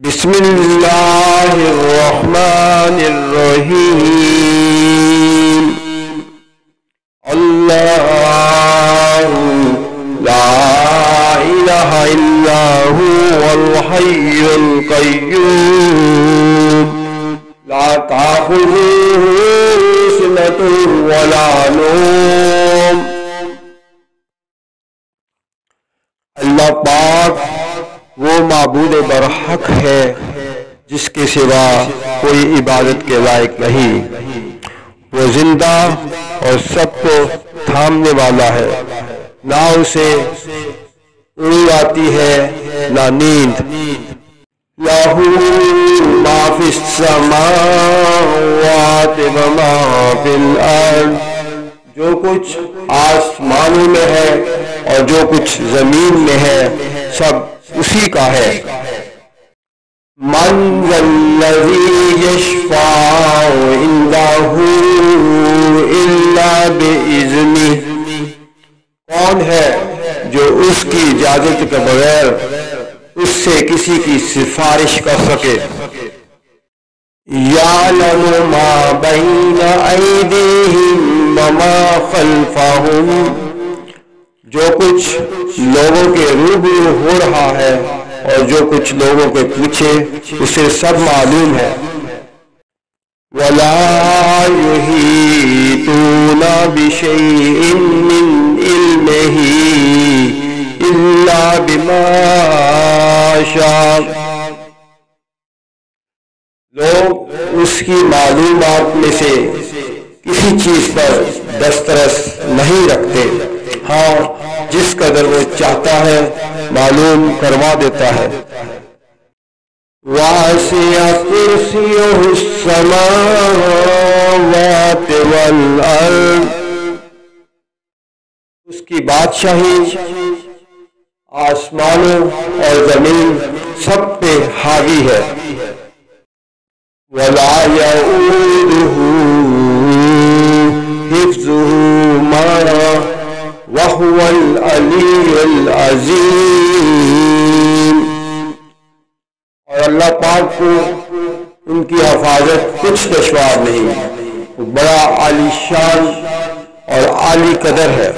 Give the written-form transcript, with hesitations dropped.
بسم اللہ الرحمن الرحیم اللہ لا الہ الا هو الحی القیوم لا تأخذه سنة ولا نوم۔ اللہ پاک وہ معبود برحق ہے جس کے سوا کوئی عبادت کے لائق نہیں۔ وہ زندہ اور سب کو تھامنے والا ہے، نہ اسے اونگ آتی ہے نہ نیند۔ لَهُ مَا فِي السَّمَاوَاتِ وَمَا فِي الْأَرْضِ، جو کچھ آسمانوں میں ہے اور جو کچھ زمین میں ہے سب اسی کا ہے۔ من ذا الذی یشفع عنده الا باذنہ، کون ہے جو اس کی اجازت کے بغیر اس سے کسی کی سفارش کر سکے۔ یعلم ما بین ایدیہم وما خلفہم، جو کچھ لوگوں کے روبرو ہو رہا ہے اور جو کچھ لوگوں کے پیچھے اسے سب معلوم ہے۔ وَلَا يُحِيطُونَ بِشَيْءٍ مِّنْ عِلْمِهِ إِلَّا بِمَا شَاءَ، لوگ اس کی معلومات میں سے کسی چیز پر دسترس نہیں رکھتے، ہاں جس قدر وہ چاہتا ہے معلوم کروا دیتا ہے۔ وَاسِعَ كُرْسِيُّهُ السَّمَاوَاتِ وَالْأَرْضَ، اس کی بادشاہی آسمانوں اور زمین سب پہ حاوی ہے۔ وَلَا يَئُودُهُ حِفْظُهُمَا وَهُوَ الْعَلِيُّ الْعَظِيمُ، اور اللہ پاک کو ان کی حفاظت کچھ دشوار نہیں، وہ بڑا عالی شان اور عالی قدر ہے۔